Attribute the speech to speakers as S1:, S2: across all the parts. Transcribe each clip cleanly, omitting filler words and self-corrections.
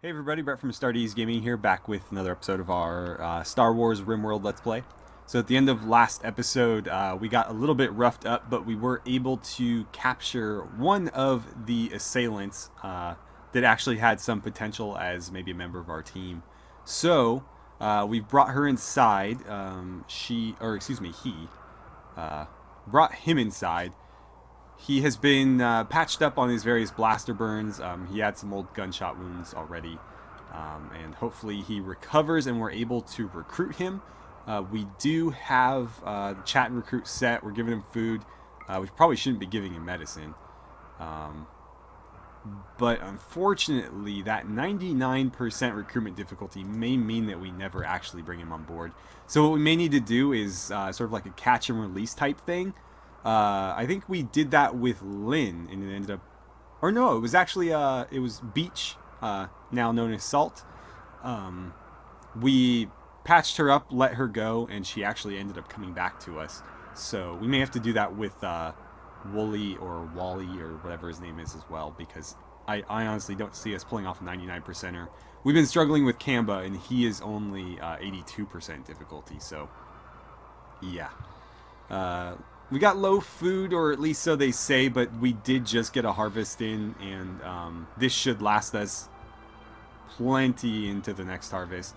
S1: Hey everybody, Brett from AstartesGaming here, back with another episode of our Star Wars RimWorld Let's Play. So at the end of last episode, we got a little bit roughed up, but we were able to capture one of the assailants that actually had some potential as maybe a member of our team. So we've brought her inside. He brought him inside. He has been patched up on his various blaster burns. He had some old gunshot wounds already. And hopefully he recovers and we're able to recruit him. We do have the chat and recruit set. We're giving him food. We probably shouldn't be giving him medicine. But unfortunately, that 99% recruitment difficulty may mean that we never actually bring him on board. So what we may need to do is sort of like a catch and release type thing. I think we did that with Lynn, and it ended up, or no, it was actually, it was Beach, now known as Salt. We patched her up, let her go, and she actually ended up coming back to us. So we may have to do that with Wolle or Wally or whatever his name is as well, because I honestly don't see us pulling off a 99%er. We've been struggling with Kamba, and he is only 82% difficulty, so yeah. We got low food, or at least so they say, but we did just get a harvest in, and this should last us plenty into the next harvest.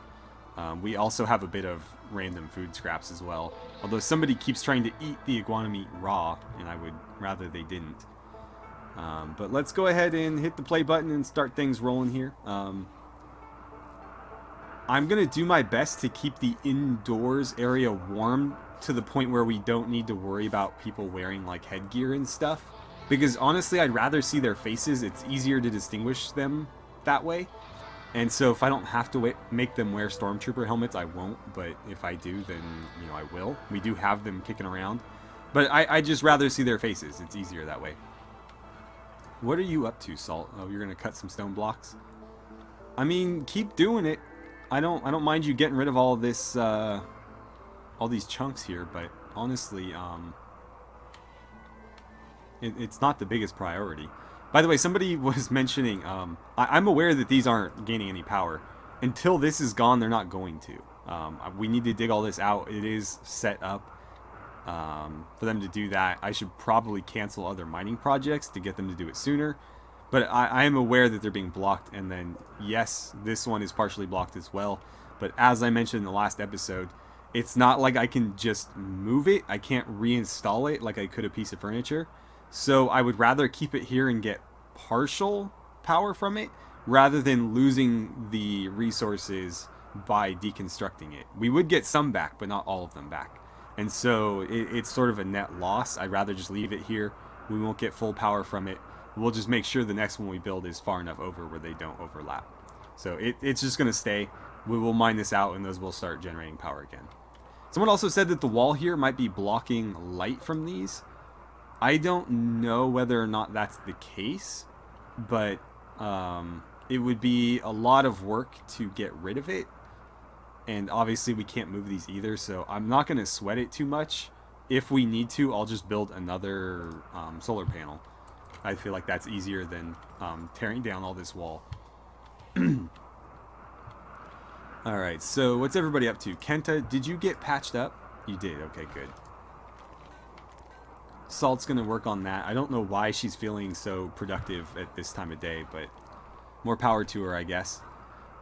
S1: We also have a bit of random food scraps as well, although somebody keeps trying to eat the iguana meat raw, and I would rather they didn't. But let's go ahead and hit the play button and start things rolling here. I'm going to do my best to keep the indoors area warm to the point where we don't need to worry about people wearing like headgear and stuff, because honestly I'd rather see their faces. It's easier to distinguish them that way, and so if I don't have to make them wear stormtrooper helmets, I won't, but if I do, then you know I will. We do have them kicking around, but I just rather see their faces. It's easier that way. What are you up to, Salt? Oh, you're gonna cut some stone blocks? I mean, keep doing it. I don't mind you getting rid of all this all these chunks here, but honestly, it's not the biggest priority. By the way, somebody was mentioning, I'm aware that these aren't gaining any power. Until this is gone, they're not going to. We need to dig all this out. It is set up for them to do that. I should probably cancel other mining projects to get them to do it sooner. But I am aware that they're being blocked, and then, yes, this one is partially blocked as well. But as I mentioned in the last episode, it's not like I can just move it. I can't reinstall it like I could a piece of furniture. So I would rather keep it here and get partial power from it rather than losing the resources by deconstructing it. We would get some back, but not all of them back. And so it's sort of a net loss. I'd rather just leave it here. We won't get full power from it. We'll just make sure the next one we build is far enough over where they don't overlap. So it's just going to stay. We will mine this out, and those will start generating power again. Someone also said that the wall here might be blocking light from these. I don't know whether or not that's the case, but it would be a lot of work to get rid of it. And obviously we can't move these either, so I'm not going to sweat it too much. If we need to, I'll just build another solar panel. I feel like that's easier than tearing down all this wall. Alright, so what's everybody up to? Kenta, did you get patched up? You did, okay, good. Salt's gonna work on that. I don't know why she's feeling so productive at this time of day, but more power to her, I guess.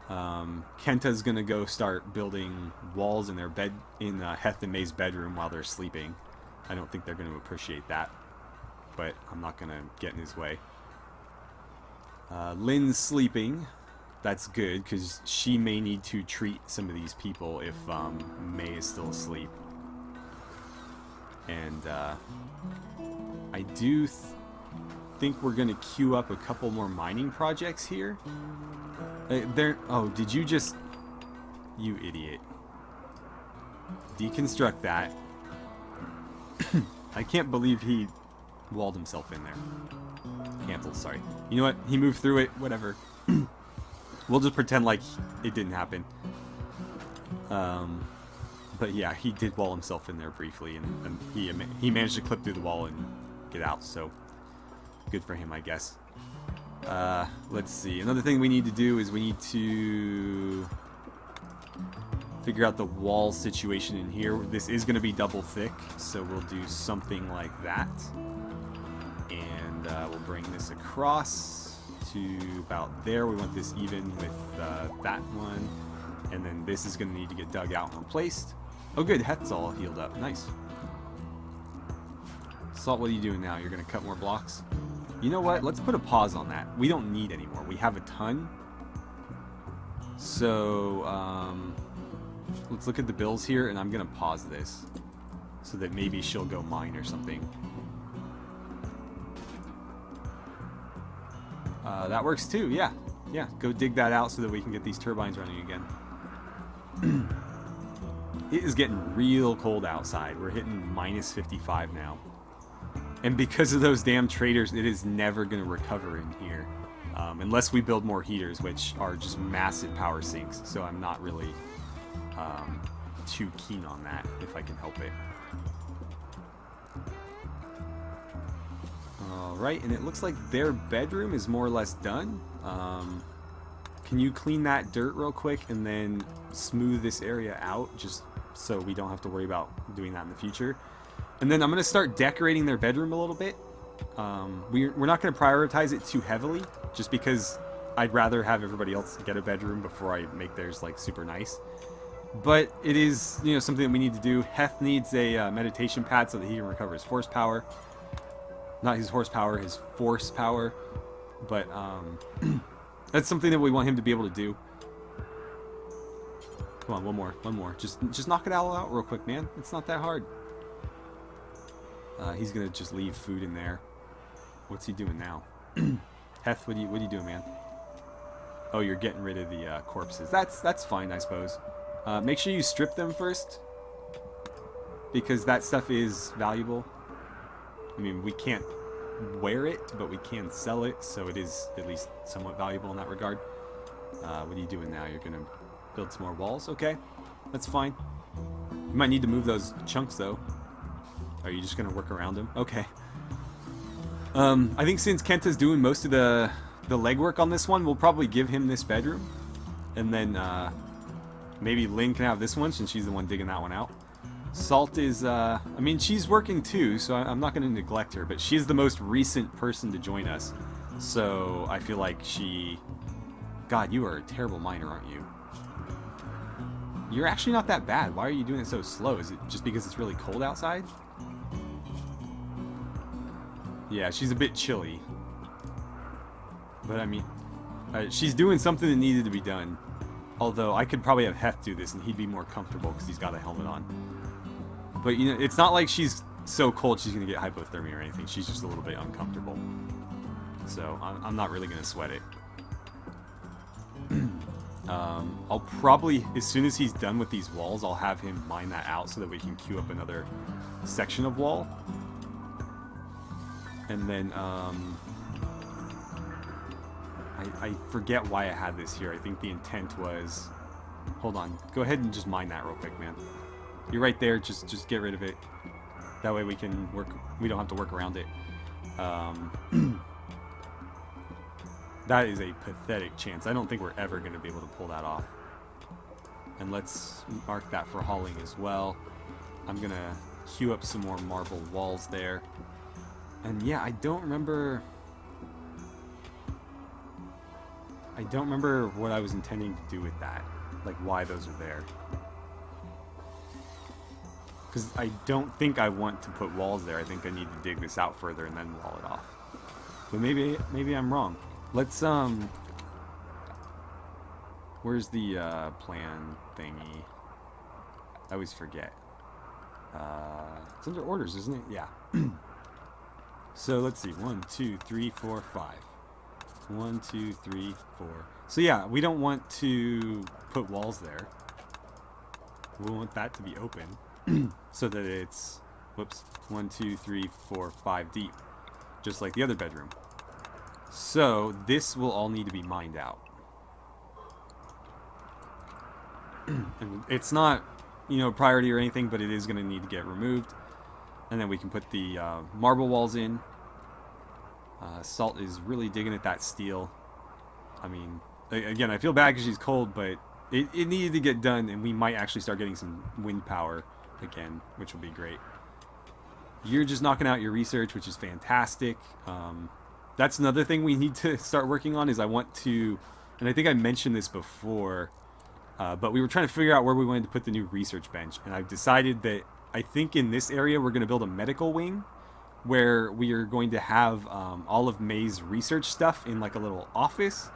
S1: Kenta's gonna go start building walls in their bed, in Heth and May's bedroom while they're sleeping. I don't think they're gonna appreciate that, but I'm not gonna get in his way. Lynn's sleeping. That's good, because she may need to treat some of these people if May is still asleep. And I do think we're going to queue up a couple more mining projects here. Oh, did you just... You idiot. Deconstruct that. I can't believe he walled himself in there. Canceled, sorry. You know what? He moved through it. Whatever. We'll just pretend like it didn't happen. But yeah, he did wall himself in there briefly, and he managed to clip through the wall and get out, so good for him, I guess. Let's see. Another thing we need to do is we need to figure out the wall situation in here. This is going to be double thick, so we'll do something like that. And we'll bring this across to about there. We want this even with that one. And then this is going to need to get dug out and replaced. Oh good, Heth's all healed up. Nice. Salt, what are you doing now? You're going to cut more blocks? You know what? Let's put a pause on that. We don't need any more. We have a ton. So, let's look at the bills here, and I'm going to pause this so that maybe she'll go mine or something. That works too, yeah. Yeah, go dig that out so that we can get these turbines running again. It is getting real cold outside. We're hitting minus 55 now. And because of those damn traders, it is never going to recover in here. Unless we build more heaters, which are just massive power sinks. So I'm not really too keen on that, if I can help it. Alright, and it looks like their bedroom is more or less done. Can you clean that dirt real quick and then smooth this area out, just so we don't have to worry about doing that in the future? And then I'm going to start decorating their bedroom a little bit. We're not going to prioritize it too heavily, just because I'd rather have everybody else get a bedroom before I make theirs like super nice. But it is, you know, something that we need to do. Heth needs a meditation pad so that he can recover his force power. Not his horsepower, his force power. But that's something that we want him to be able to do. Come on, one more. Just knock it all out real quick, man. It's not that hard. He's gonna just leave food in there. What's he doing now? Heth, what are you doing, man? Oh, you're getting rid of the corpses. That's fine, I suppose. Make sure you strip them first, because that stuff is valuable. I mean, we can't wear it, but we can sell it, so it is at least somewhat valuable in that regard. What are you doing now? You're gonna build some more walls? Okay, that's fine. You might need to move those chunks, though. Are you just gonna work around them? Okay. I think since Kenta's doing most of the legwork on this one, we'll probably give him this bedroom, and then maybe Lynn can have this one since she's the one digging that one out. Salt is, I mean, she's working too, so I'm not going to neglect her, but she's the most recent person to join us. So I feel like she... God, you are a terrible miner, aren't you? You're actually not that bad. Why are you doing it so slow? Is it just because it's really cold outside? Yeah, she's a bit chilly. But I mean, she's doing something that needed to be done. Although I could probably have Heth do this and he'd be more comfortable because he's got a helmet on. But you know, it's not like she's so cold she's going to get hypothermia or anything. She's just a little bit uncomfortable. So I'm not really going to sweat it. I'll probably, as soon as he's done with these walls, I'll have him mine that out so that we can queue up another section of wall. And then, I forget why I had this here. I think the intent was... Hold on. Go ahead and just mine that real quick, man. You're right there. Just get rid of it. That way we can work... We don't have to work around it. That is a pathetic chance. I don't think we're ever going to be able to pull that off. And let's mark that for hauling as well. I'm going to queue up some more marble walls there. And yeah, I don't remember what I was intending to do with that. Like, why those are there. Because I don't think I want to put walls there. I think I need to dig this out further and then wall it off. But maybe I'm wrong. Let's, where's the, plan thingy? I always forget. It's under orders, isn't it? Yeah. So let's see. 1, 2, 3, 4, 5. 1, 2, 3, 4. So yeah, we don't want to put walls there. We want that to be open so that it's, whoops, 1, 2, 3, 4, 5 deep, just like the other bedroom. So this will all need to be mined out. And it's not, you know, priority or anything, but it is going to need to get removed. And then we can put the marble walls in. Salt is really digging at that steel. I mean, again, I feel bad because she's cold, but it needed to get done, and we might actually start getting some wind power again, which will be great. You're just knocking out your research, which is fantastic. That's another thing we need to start working on is I want to, and I think I mentioned this before, but we were trying to figure out where we wanted to put the new research bench, and I've decided that I think in this area we're going to build a medical wing where we are going to have all of May's research stuff in like a little office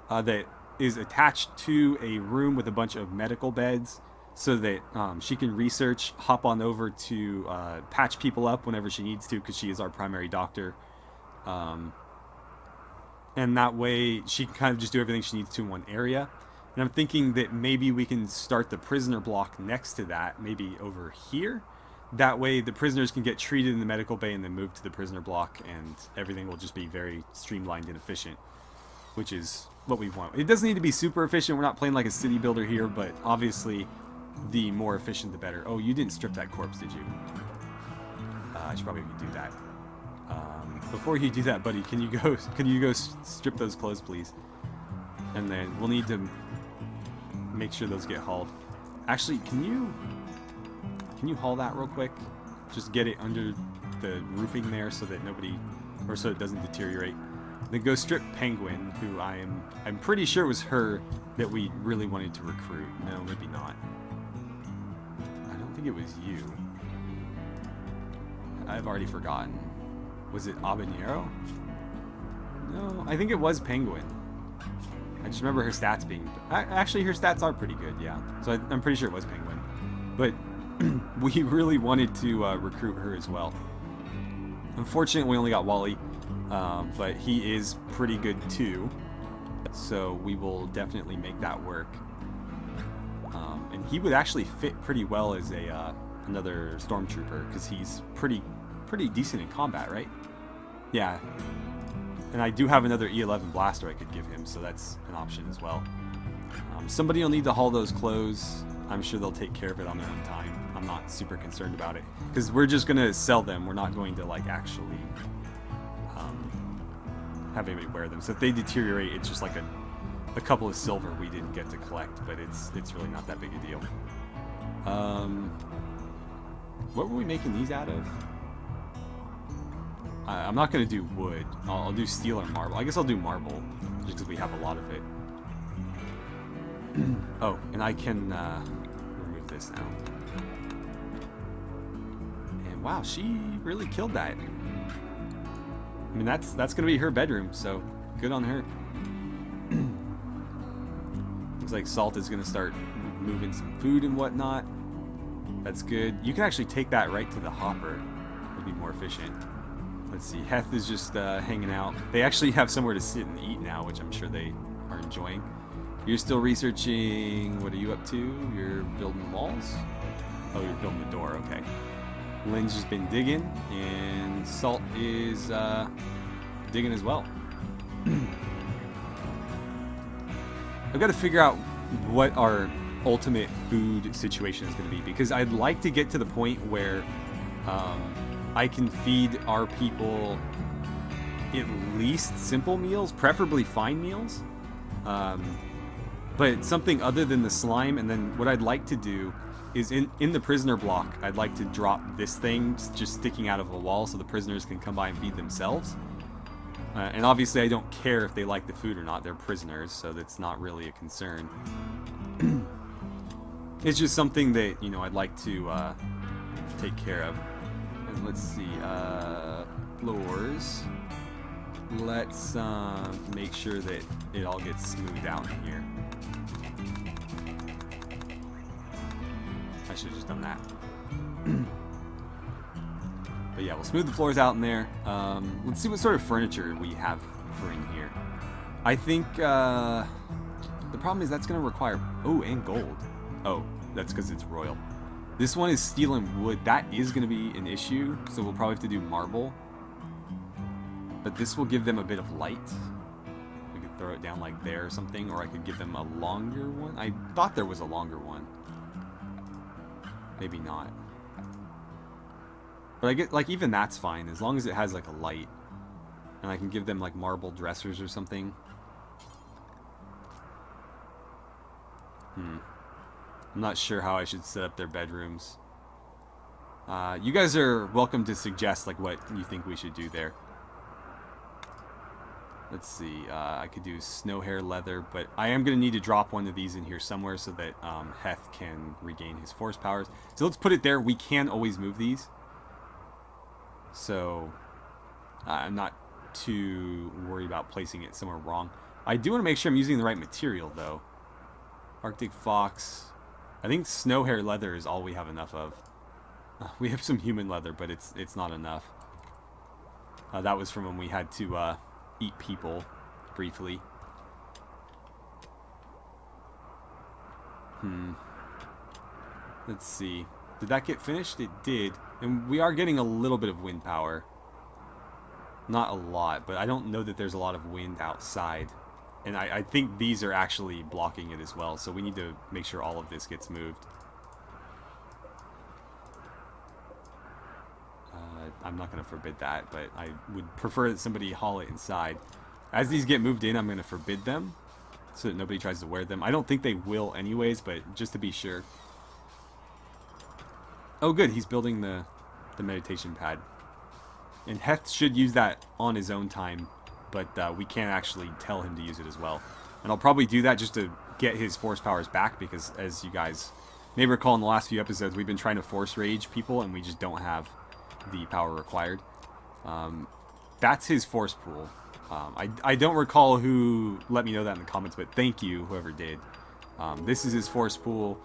S1: that is attached to a room with a bunch of medical beds so that she can research, hop on over to patch people up whenever she needs to because she is our primary doctor. And that way she can kind of just do everything she needs to in one area. And I'm thinking that maybe we can start the prisoner block next to that, maybe over here. That way the prisoners can get treated in the medical bay and then move to the prisoner block, and everything will just be very streamlined and efficient, which is what we want. It doesn't need to be super efficient. We're not playing like a city builder here, but obviously the more efficient the better. Oh, you didn't strip that corpse, did you? I should probably do that. Before you do that, buddy, can you go strip those clothes, please? And then we'll need to make sure those get hauled. Actually, can you haul that real quick? Just get it under the roofing there so that so it doesn't deteriorate. Then go strip Penguin, who I'm pretty sure it was her that we really wanted to recruit. No, maybe not. I don't think it was you. I've already forgotten. Was it Habanero? No, I think it was Penguin. I just remember her stats being... Actually, her stats are pretty good, yeah. So I'm pretty sure it was Penguin. But we really wanted to recruit her as well. Unfortunately, we only got Wolle. But he is pretty good too. So we will definitely make that work. And he would actually fit pretty well as another stormtrooper because he's pretty decent in combat, right? Yeah. And I do have another E11 blaster I could give him, so that's an option as well. Somebody will need to haul those clothes. I'm sure they'll take care of it on their own time. I'm not super concerned about it because we're just gonna sell them. We're not going to like actually have anybody wear them. So if they deteriorate, it's just like a couple of silver we didn't get to collect, but it's really not that big a deal. What were we making these out of? I'm not going to do wood. I'll do steel or marble. I guess I'll do marble, just because we have a lot of it. Oh, and I can remove this now. And wow, she really killed that. I mean, that's going to be her bedroom, so good on her. Looks like Salt is going to start moving some food and whatnot. That's good. You can actually take that right to the hopper. It'll be more efficient. Let's see, Heth is just hanging out. They actually have somewhere to sit and eat now, which I'm sure they are enjoying. You're still researching. What are you up to? You're building walls? Oh, you're building the door, okay. Lynn's just been digging, and Salt is digging as well. I've got to figure out what our ultimate food situation is going to be, because I'd like to get to the point where I can feed our people at least simple meals, preferably fine meals, but something other than the slime. And then what I'd like to do is in the prisoner block, I'd like to drop this thing just sticking out of a wall so the prisoners can come by and feed themselves. And obviously I don't care if they like the food or not, they're prisoners, so that's not really a concern. It's just something that, you know, I'd like to take care of. And let's see, floors. Let's make sure that it all gets smoothed out in here. I should have just done that. But yeah, we'll smooth the floors out in there. Let's see what sort of furniture we have for in here. I think the problem is that's going to require... Oh, and gold. Oh, that's because it's royal. This one is steel and wood. That is going to be an issue, so we'll probably have to do marble. But this will give them a bit of light. We could throw it down like there or something, or I could give them a longer one. I thought there was a longer one. Maybe not. But I get, like, even that's fine, as long as it has, like, a light. And I can give them like marble dressers or something. I'm not sure how I should set up their bedrooms. You guys are welcome to suggest like what you think we should do there. Let's see, I could do snow hair leather, but I am going to need to drop one of these in here somewhere so that Heth can regain his force powers. So let's put it there. We can always move these. So I'm not too worried about placing it somewhere wrong. I do want to make sure I'm using the right material, though. Arctic fox. I think snow hair leather is all we have enough of. We have some human leather, but it's not enough. That was from when we had to eat people briefly. Let's see. Did that get finished? It did. And we are getting a little bit of wind power. Not a lot, but I don't know that there's a lot of wind outside. And I think these are actually blocking it as well, so we need to make sure all of this gets moved. I'm not going to forbid that, but I would prefer that somebody haul it inside. As these get moved in, I'm going to forbid them so that nobody tries to wear them. I don't think they will anyways, but just to be sure. Oh good, he's building the meditation pad. And Heth should use that on his own time, but we can't actually tell him to use it as well. And I'll probably do that just to get his force powers back, because as you guys may recall in the last few episodes, we've been trying to force rage people and we just don't have the power required. That's his force pool. I don't recall who let me know that in the comments, but thank you whoever did. This is his force pool.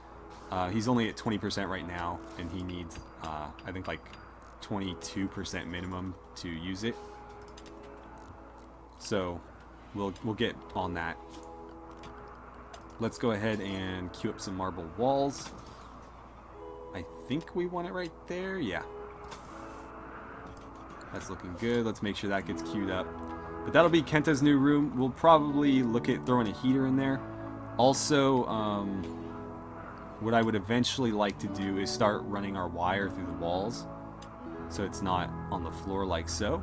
S1: He's only at 20% right now, and he needs I think like 22% minimum to use it. So we'll get on that. Let's go ahead and queue up some marble walls. I think we want it right there. Yeah. That's looking good. Let's make sure that gets queued up. But that'll be Kenta's new room. We'll probably look at throwing a heater in there. Also, what I would eventually like to do is start running our wire through the walls, so it's not on the floor like so.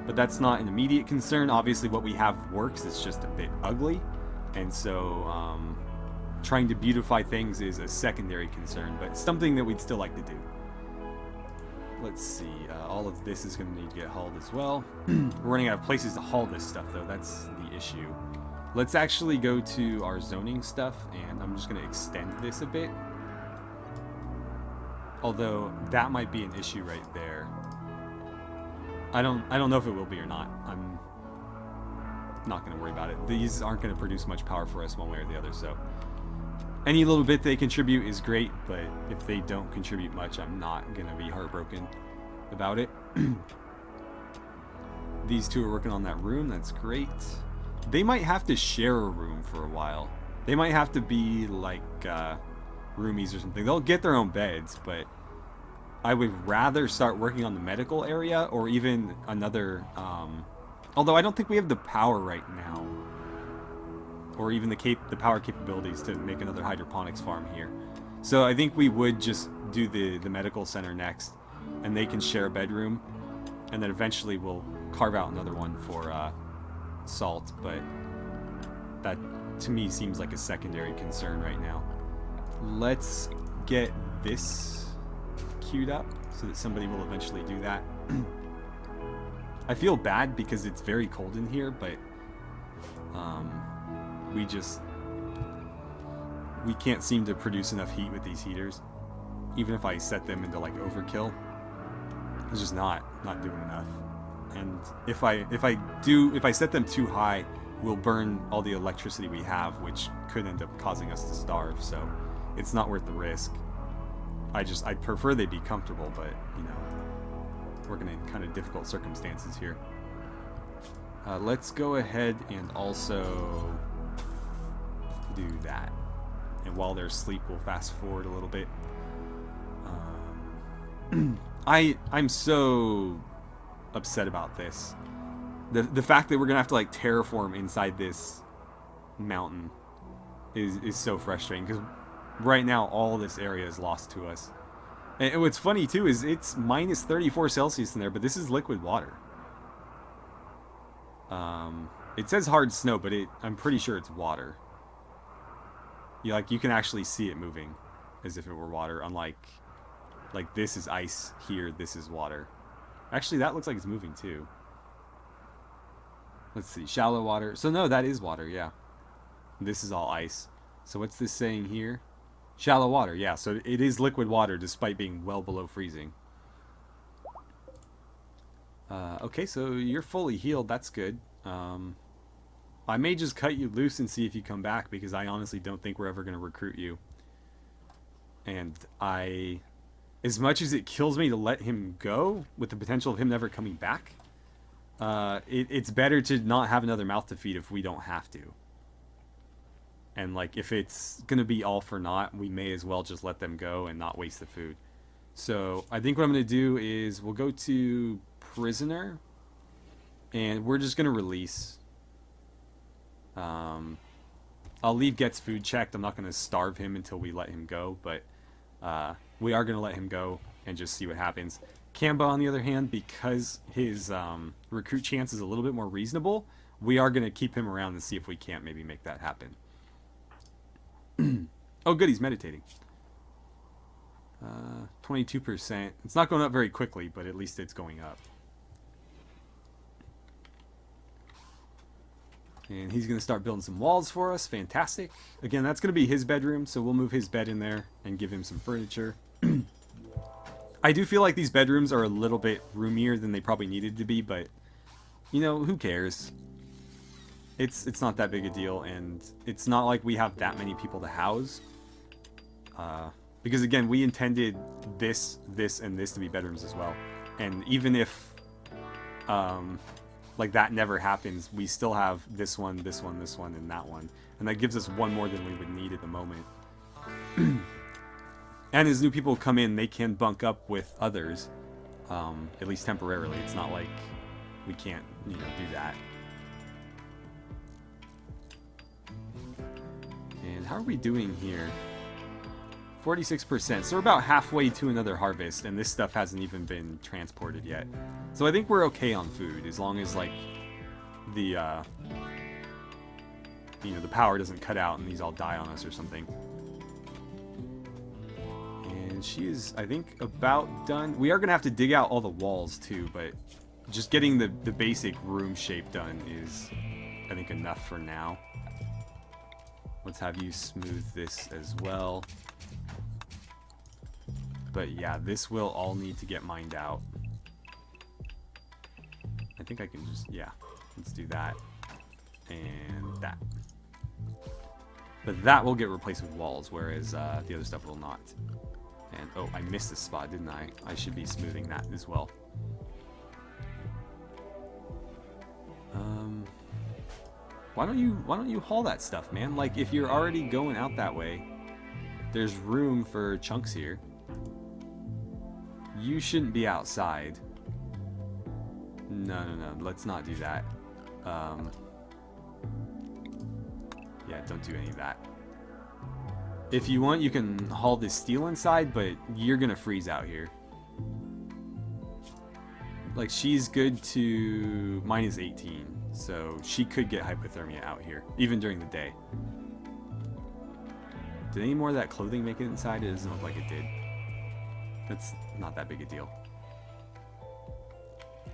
S1: But that's not an immediate concern. Obviously what we have works, it's just a bit ugly. And so trying to beautify things is a secondary concern, but it's something that we'd still like to do. Let's see, all of this is going to need to get hauled as well. We're running out of places to haul this stuff though, that's the issue. Let's actually go to our zoning stuff, and I'm just going to extend this a bit. Although that might be an issue right there. I don't know if it will be or not. I'm not going to worry about it. These aren't going to produce much power for us one way or the other, so any little bit they contribute is great, but if they don't contribute much, I'm not going to be heartbroken about it. These two are working on that room. That's great. They might have to share a room for a while. They might have to be like roomies or something. They'll get their own beds, but I would rather start working on the medical area, or even another, although I don't think we have the power right now, or even the power capabilities to make another hydroponics farm here. So I think we would just do the medical center next, and they can share a bedroom, and then eventually we'll carve out another one for Salt, but that to me seems like a secondary concern right now. Let's get this queued up so that somebody will eventually do that. I feel bad because it's very cold in here, but we can't seem to produce enough heat with these heaters. Even if I set them into like overkill, it's just not doing enough. And if I set them too high, we'll burn all the electricity we have, which could end up causing us to starve. So it's not worth the risk. I'd prefer they be comfortable, but you know, working in kind of difficult circumstances here. Let's go ahead and also do that. And while they're asleep, we'll fast forward a little bit. I'm so upset about this. The fact that we're gonna have to like terraform inside this mountain is so frustrating, because right now all this area is lost to us. And what's funny too is it's minus 34 Celsius in there, but this is liquid water. It says hard snow, but I'm pretty sure it's water. You can actually see it moving as if it were water, unlike like this is ice here, this is water. Actually, that looks like it's moving too. Let's see, shallow water. So no, that is water, yeah. This is all ice. So what's this saying here? Shallow water, yeah. So it is liquid water despite being well below freezing. Okay, so you're fully healed. That's good. I may just cut you loose and see if you come back, because I honestly don't think we're ever going to recruit you. And as much as it kills me to let him go, with the potential of him never coming back, it's better to not have another mouth to feed if we don't have to. And like, if it's going to be all for naught, we may as well just let them go and not waste the food. So I think what I'm going to do is we'll go to prisoner, and we're just going to release. I'll leave gets food checked. I'm not going to starve him until we let him go, but we are going to let him go and just see what happens. Kamba, on the other hand, because his recruit chance is a little bit more reasonable, we are going to keep him around and see if we can't maybe make that happen. Oh, good, he's meditating. 22%. It's not going up very quickly, but at least it's going up. And he's going to start building some walls for us. Fantastic. Again, that's going to be his bedroom, so we'll move his bed in there and give him some furniture. I do feel like these bedrooms are a little bit roomier than they probably needed to be, but, you know, who cares? It's not that big a deal, and it's not like we have that many people to house. Because, again, we intended this, and this to be bedrooms as well. And even if, like, that never happens, we still have this one, and that one. And that gives us one more than we would need at the moment. And as new people come in, they can bunk up with others, at least temporarily. It's not like we can't, do that. And how are we doing here? 46%. So we're about halfway to another harvest, and this stuff hasn't even been transported yet. So I think we're okay on food, as long as, like, the power doesn't cut out and these all die on us or something. And she is, I think, about done. We are going to have to dig out all the walls, too, but just getting the basic room shape done is, I think, enough for now. Let's have you smooth this as well. But yeah, this will all need to get mined out. I think I can just, yeah, let's do that. And that. But that will get replaced with walls, whereas the other stuff will not. And, oh, I missed this spot, didn't I? I should be smoothing that as well. Why don't you haul that stuff, man? Like, if you're already going out that way, there's room for chunks here. You shouldn't be outside. No, let's not do that. Yeah, don't do any of that. If you want, you can haul this steel inside, but you're gonna freeze out here. Like, she's good to -18, so she could get hypothermia out here, even during the day. Did any more of that clothing make it inside? It doesn't look like it did. That's not that big a deal.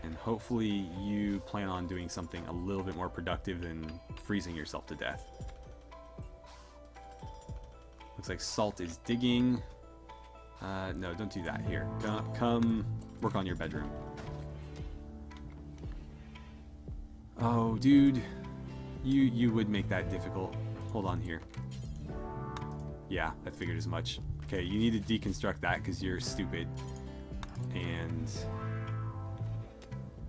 S1: And hopefully you plan on doing something a little bit more productive than freezing yourself to death. Looks like Salt is digging. No, don't do that. Here, come work on your bedroom. Oh, dude, you would make that difficult. Hold on here. Yeah, I figured as much. Okay, you need to deconstruct that because you're stupid. And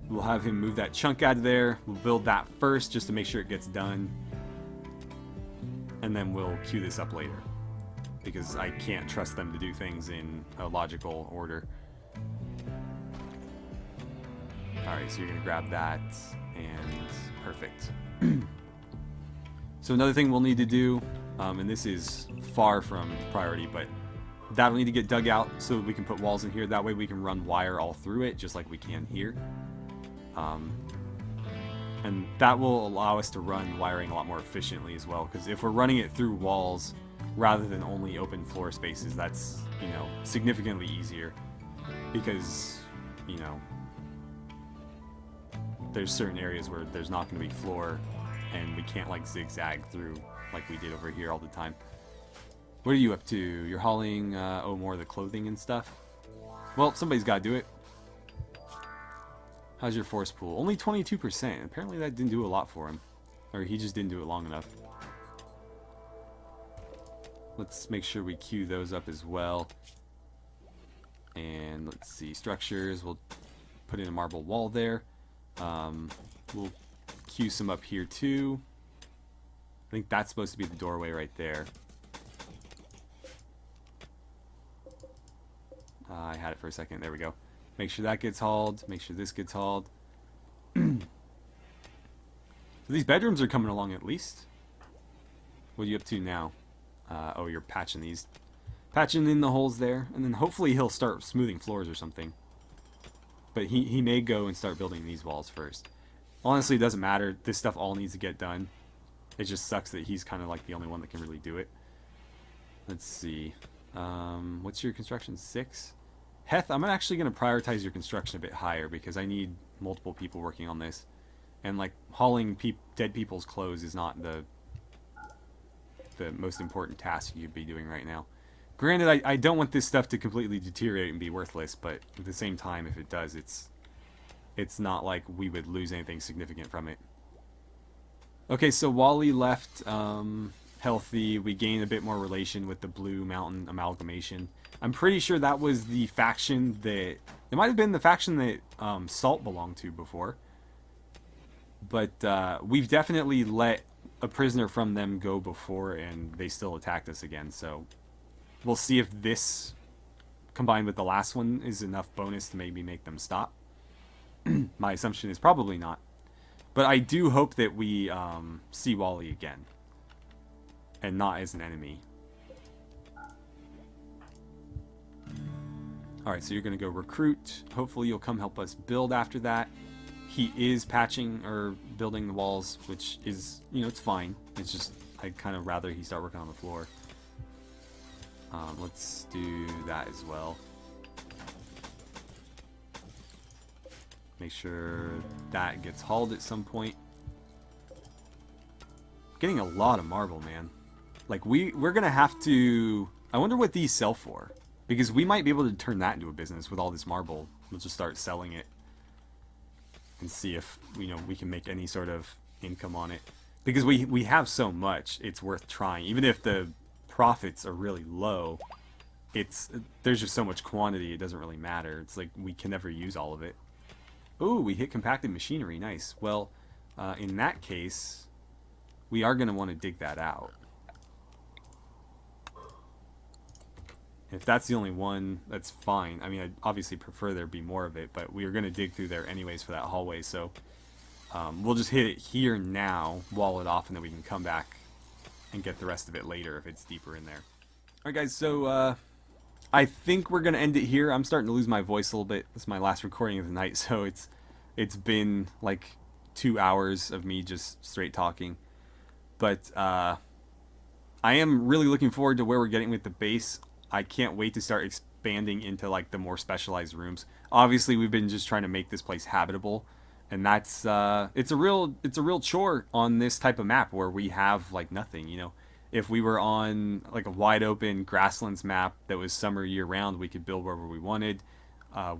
S1: we'll have him move that chunk out of there. We'll build that first just to make sure it gets done. And then we'll queue this up later, because I can't trust them to do things in a logical order. Alright, so you're going to grab that, and perfect. So another thing we'll need to do, and this is far from priority, but that'll need to get dug out so that we can put walls in here. That way we can run wire all through it, just like we can here. And that will allow us to run wiring a lot more efficiently as well, because if we're running it through walls rather than only open floor spaces, that's, you know, significantly easier, because, you know, there's certain areas where there's not going to be floor and we can't like zigzag through like we did over here all the time. What are you up to? You're hauling more of the clothing and stuff? Well, somebody's got to do it. How's your force pool? Only 22%. Apparently that didn't do a lot for him. Or he just didn't do it long enough. Let's make sure we queue those up as well. And let's see. Structures. We'll put in a marble wall there. We'll queue some up here too. I think that's supposed to be the doorway right there. I had it for a second. There we go. Make sure that gets hauled. Make sure this gets hauled. So these bedrooms are coming along at least. What are you up to now? Oh, you're patching these. Patching in the holes there. And then hopefully he'll start smoothing floors or something. But he may go and start building these walls first. Honestly, it doesn't matter. This stuff all needs to get done. It just sucks that he's kind of like the only one that can really do it. Let's see. What's your construction? 6? Heth, I'm actually going to prioritize your construction a bit higher because I need multiple people working on this. And like hauling dead people's clothes is not the most important task you'd be doing right now. Granted, I don't want this stuff to completely deteriorate and be worthless, but at the same time, if it does, it's not like we would lose anything significant from it. Okay, so Wolle left healthy. We gained a bit more relation with the Blue Mountain Amalgamation. I'm pretty sure that was the faction that... It might have been the faction that Salt belonged to before. But we've definitely let a prisoner from them go before, and they still attacked us again. So we'll see if this, combined with the last one, is enough bonus to maybe make them stop. My assumption is probably not. But I do hope that we see Wolle again. And not as an enemy. Alright, so you're going to go recruit. Hopefully you'll come help us build after that. He is patching or building the walls, which is, you know, it's fine. It's just, I'd kind of rather he start working on the floor. Let's do that as well. Make sure that gets hauled at some point. Getting a lot of marble, man. Like, we're going to have to... I wonder what these sell for. Because we might be able to turn that into a business with all this marble. We'll just start selling it. And see if, you know, we can make any sort of income on it. Because we have so much, it's worth trying. Even if the profits are really low, there's just so much quantity, it doesn't really matter. It's like we can never use all of it. Ooh, we hit compacted machinery. Nice. Well, in that case, we are going to want to dig that out. If that's the only one, that's fine. I mean, I'd obviously prefer there be more of it, but we are going to dig through there anyways for that hallway, so we'll just hit it here now, wall it off, and then we can come back and get the rest of it later if it's deeper in there. Alright guys, so I think we're going to end it here. I'm starting to lose my voice a little bit. This is my last recording of the night, so it's been like 2 hours of me just straight talking. But I am really looking forward to where we're getting with the base. I can't wait to start expanding into like the more specialized rooms. Obviously, we've been just trying to make this place habitable, and that's it's a real chore on this type of map where we have like nothing. You know, if we were on like a wide open grasslands map that was summer year round, we could build wherever we wanted.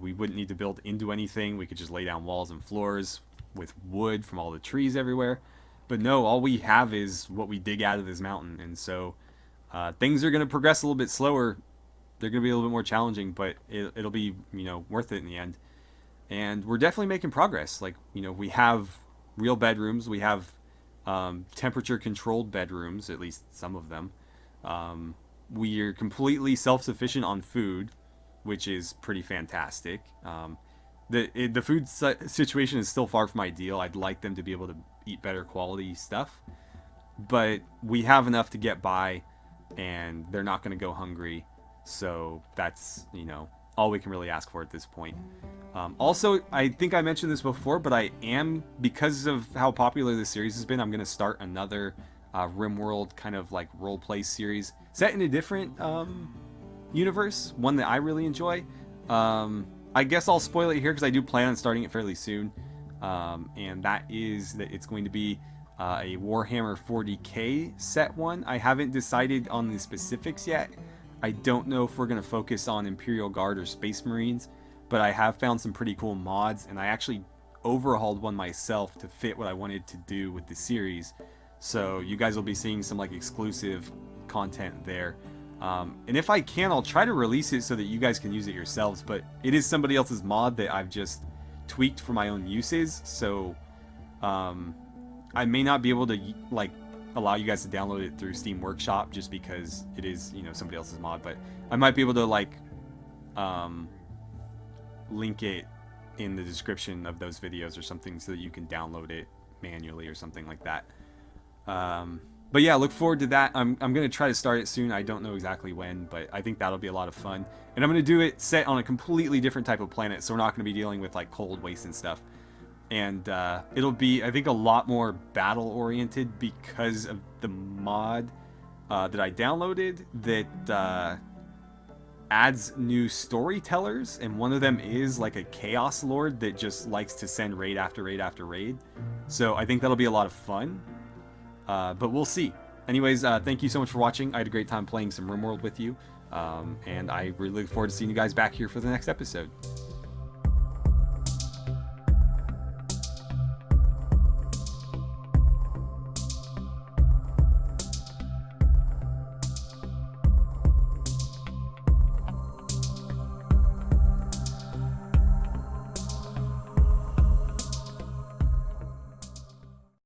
S1: We wouldn't need to build into anything. We could just lay down walls and floors with wood from all the trees everywhere. But no, all we have is what we dig out of this mountain, and so. Things are going to progress a little bit slower. They're going to be a little bit more challenging, but it'll be, you know, worth it in the end. And we're definitely making progress. Like, you know, we have real bedrooms. We have temperature-controlled bedrooms, at least some of them. We are completely self-sufficient on food, which is pretty fantastic. The food situation is still far from ideal. I'd like them to be able to eat better quality stuff. But we have enough to get by. And they're not going to go hungry, so that's, you know, all we can really ask for at this point. Also, I think I mentioned this before, but I am, because of how popular this series has been, I'm going to start another RimWorld kind of like roleplay series set in a different universe, one that I really enjoy. I guess I'll spoil it here because I do plan on starting it fairly soon, and that is that it's going to be a Warhammer 40k set one. I haven't decided on the specifics yet. I don't know if we're going to focus on Imperial Guard or Space Marines, but I have found some pretty cool mods, and I actually overhauled one myself to fit what I wanted to do with the series. So you guys will be seeing some like exclusive content there. And if I can, I'll try to release it so that you guys can use it yourselves, but it is somebody else's mod that I've just tweaked for my own uses. So I may not be able to like allow you guys to download it through Steam Workshop just because it is, you know, somebody else's mod, but I might be able to like link it in the description of those videos or something so that you can download it manually or something like that. But yeah, look forward to that. I'm going to try to start it soon. I don't know exactly when, but I think that'll be a lot of fun. And I'm going to do it set on a completely different type of planet, so we're not going to be dealing with like cold waste and stuff. And it'll be, I think, a lot more battle-oriented because of the mod that I downloaded that adds new storytellers, and one of them is like a Chaos Lord that just likes to send raid after raid after raid. So I think that'll be a lot of fun. But we'll see. Anyways, thank you so much for watching. I had a great time playing some RimWorld with you. And I really look forward to seeing you guys back here for the next episode.